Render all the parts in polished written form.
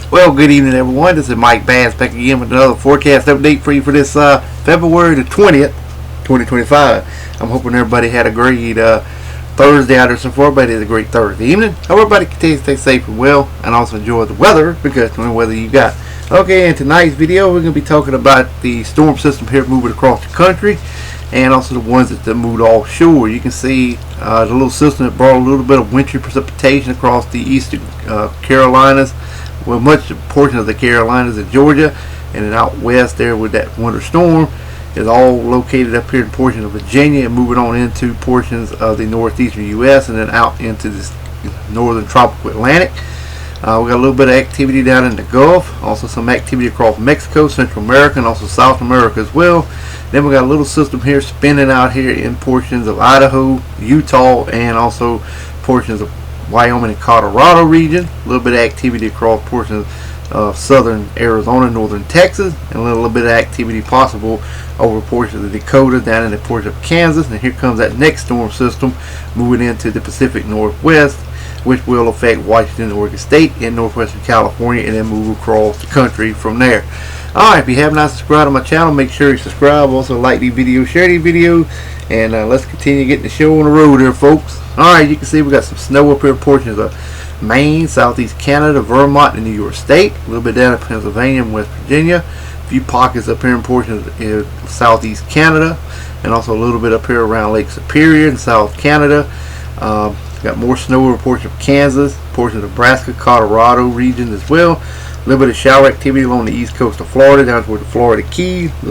Well, good evening, everyone. This is Mike Bass back again with another forecast update for you for this February the 20th, 2025. I'm hoping everybody had a great Thursday out there so far. Everybody had a great Thursday evening. Hope everybody continues to stay safe and well, and also enjoy the weather because the weather you got. Okay, in tonight's video, we're going to be talking about the storm system here moving across the country, and also the ones that moved offshore. You can see the little system that brought a little bit of wintry precipitation across the eastern Carolinas. Well, much portion of the Carolinas and Georgia, and then out west there with that winter storm is all located up here in portions of Virginia and moving on into portions of the northeastern U.S. and then out into this northern tropical Atlantic. We got a little bit of activity down in the Gulf, also some activity across Mexico, Central America, and also South America as well. Then we got a little system here spinning out here in portions of Idaho, Utah, and also portions of Wyoming and Colorado region. A little bit of activity across portions of southern Arizona, northern Texas, and a little bit of activity possible over portions of Dakota, down in the portion of Kansas. And here comes that next storm system moving into the Pacific Northwest, which will affect Washington, Oregon State, and northwestern California, and then move across the country from there. Alright, if you have not subscribed to my channel, make sure you subscribe. Also like these videos, share these videos, and let's continue getting the show on the road here, folks. Alright, you can see we got some snow up here in portions of Maine, southeast Canada, Vermont, and New York State. A little bit down in Pennsylvania and West Virginia. A few pockets up here in portions of southeast Canada, and also a little bit up here around Lake Superior in South Canada. Got more snow in portions of Kansas, portions of Nebraska, Colorado region as well. A little bit of shower activity along the east coast of Florida down toward the Florida Keys. A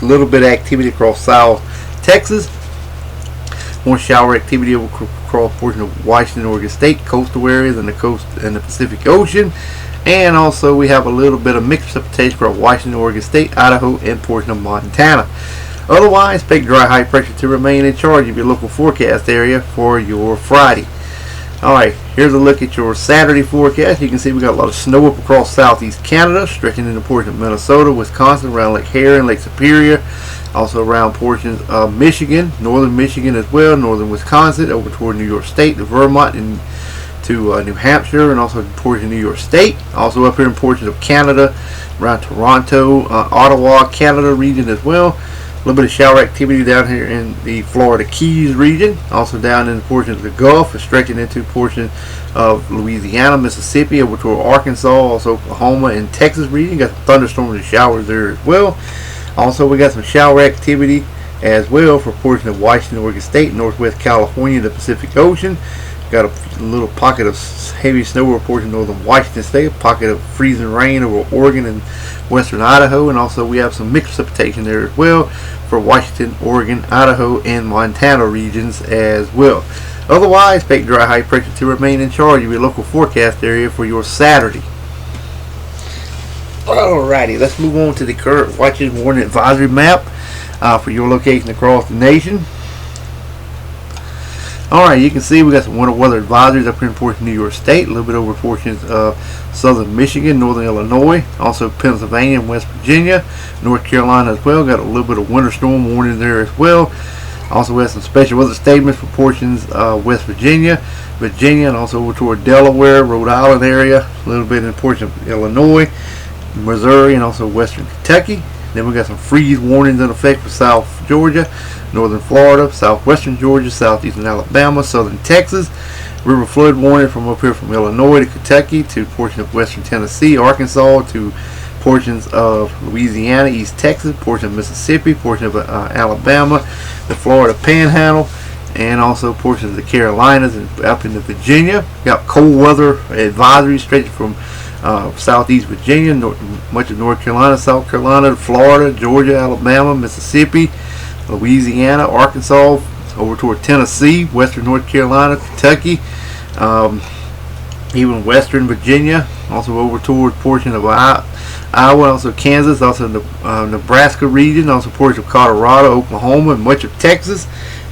little bit of activity across South Texas. More shower activity across portions of Washington, Oregon State, coastal areas, and the coast and the Pacific Ocean. And also we have a little bit of mixed precipitation across Washington, Oregon State, Idaho, and portion of Montana. Otherwise, expect dry high pressure to remain in charge of your local forecast area for your Friday. Alright, here's a look at your Saturday forecast. You can see we got a lot of snow up across southeast Canada, stretching into portions of Minnesota, Wisconsin, around Lake Huron, Lake Superior. Also around portions of Michigan, northern Michigan as well, northern Wisconsin, over toward New York State, to Vermont, and to New Hampshire, and also portions of New York State. Also up here in portions of Canada, around Toronto, Ottawa, Canada region as well. A little bit of shower activity down here in the Florida Keys region. Also down in portions of the Gulf, stretching into portions of Louisiana, Mississippi, over toward Arkansas, also Oklahoma and Texas region. Got some thunderstorms and showers there as well. Also, we got some shower activity as well for portions of Washington, Oregon State, Northwest California, the Pacific Ocean. Got a little pocket of heavy snow over portions of northern Washington State, a pocket of freezing rain over Oregon and western Idaho, and also we have some mixed precipitation there as well for Washington, Oregon, Idaho, and Montana regions as well. Otherwise, expect dry high pressure to remain in charge of your local forecast area for your Saturday. Alrighty, let's move on to the current watches warning advisory map for your location across the nation. Alright, you can see we got some winter weather advisories up here in portions of New York State, a little bit over portions of southern Michigan, northern Illinois, also Pennsylvania and West Virginia, North Carolina as well. Got a little bit of winter storm warning there as well. Also we have some special weather statements for portions of West Virginia, and also over toward Delaware, Rhode Island area, a little bit in portions of Illinois, Missouri, and also western Kentucky. Then we got some freeze warnings in effect for South Georgia, northern Florida, southwestern Georgia, southeastern Alabama, southern Texas. River flood warning from up here from Illinois to Kentucky to portions of western Tennessee, Arkansas, to portions of Louisiana, East Texas, portion of Mississippi, portion of Alabama, the Florida Panhandle, and also portions of the Carolinas and up into Virginia. Got cold weather advisories stretching from southeast Virginia, much of North Carolina, South Carolina, Florida, Georgia, Alabama, Mississippi, Louisiana, Arkansas, over toward Tennessee, western North Carolina, Kentucky, even western Virginia, also over toward portion of Iowa, also Kansas, also the Nebraska region, also portion of Colorado, Oklahoma, and much of Texas,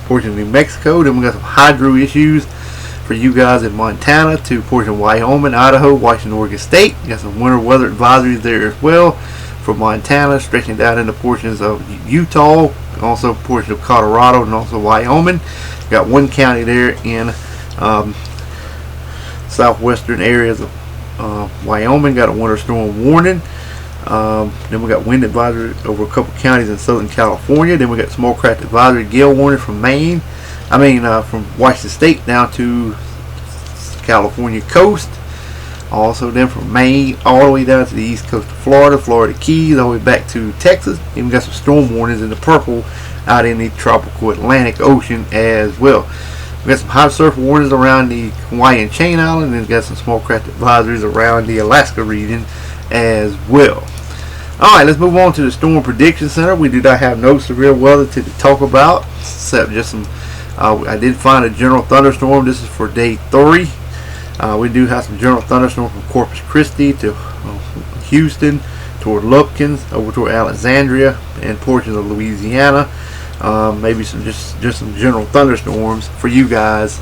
portion of New Mexico. Then we got some hydro issues for you guys in Montana to portion of Wyoming, Idaho, Washington, Oregon State. You got some winter weather advisories there as well for Montana, stretching down into portions of Utah, also portion of Colorado, and also Wyoming. Got one county there in southwestern areas of Wyoming got a winter storm warning. Then we got wind advisory over a couple counties in Southern California. Then we got small craft advisory, gale warning from Maine. From Washington State down to California coast. Also then from Maine all the way down to the east coast of Florida, Florida Keys, all the way back to Texas. Even got some storm warnings in the purple out in the tropical Atlantic Ocean as well. We got some high surf warnings around the Hawaiian Chain Island, and got some small craft advisories around the Alaska region as well. Alright, let's move on to the Storm Prediction Center. We do not have no severe weather to talk about, except just some, I did find a general thunderstorm. This is for day 3. We do have some general thunderstorm from Corpus Christi to Houston, toward Lupkins, over toward Alexandria, and portions of Louisiana. Maybe some just some general thunderstorms for you guys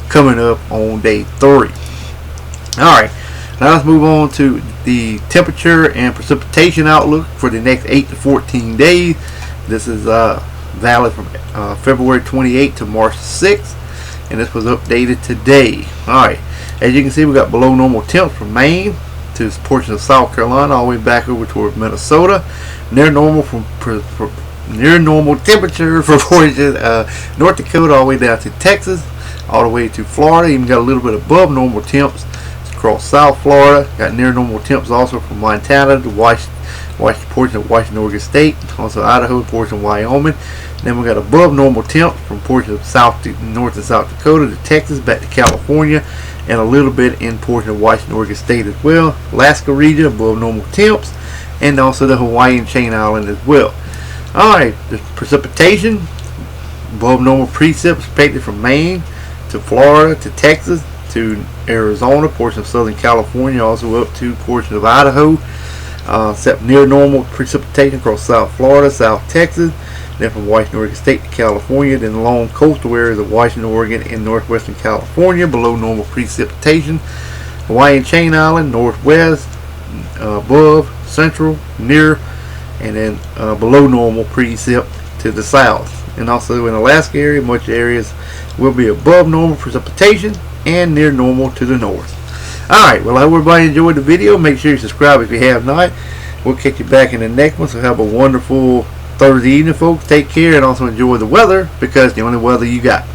coming up on day 3. Alright, now let's move on to the temperature and precipitation outlook for the next 8 to 14 days. This is valid from February 28th to March 6th, and this was updated today. Alright, as you can see, we got below normal temps from Maine to portions of South Carolina, all the way back over toward Minnesota. Near normal near normal temperature for portions North Dakota, all the way down to Texas, all the way to Florida. Even got a little bit above normal temps across South Florida. Got near normal temps also from Montana to Washington, portion of Washington, Oregon State, also Idaho, portion of Wyoming. Then we got above normal temps from portions of North and South Dakota to Texas, back to California, and a little bit in portion of Washington, Oregon State as well. Alaska region above normal temps, and also the Hawaiian Chain Island as well. Alright, the precipitation above normal precip expected from Maine to Florida to Texas to Arizona, portion of Southern California, also up to portion of Idaho. Except near normal precipitation across South Florida, South Texas, then from Washington, Oregon State to California, then along coastal areas of Washington, Oregon, and northwestern California, below normal precipitation. Hawaiian Chain Island, northwest, above, central, near, and then below normal precip to the south. And also in Alaska area, much areas will be above normal precipitation and near normal to the north. Alright, well, I hope everybody enjoyed the video. Make sure you subscribe if you have not. We'll catch you back in the next one. So have a wonderful Thursday evening, folks. Take care, and also enjoy the weather, because the only weather you got.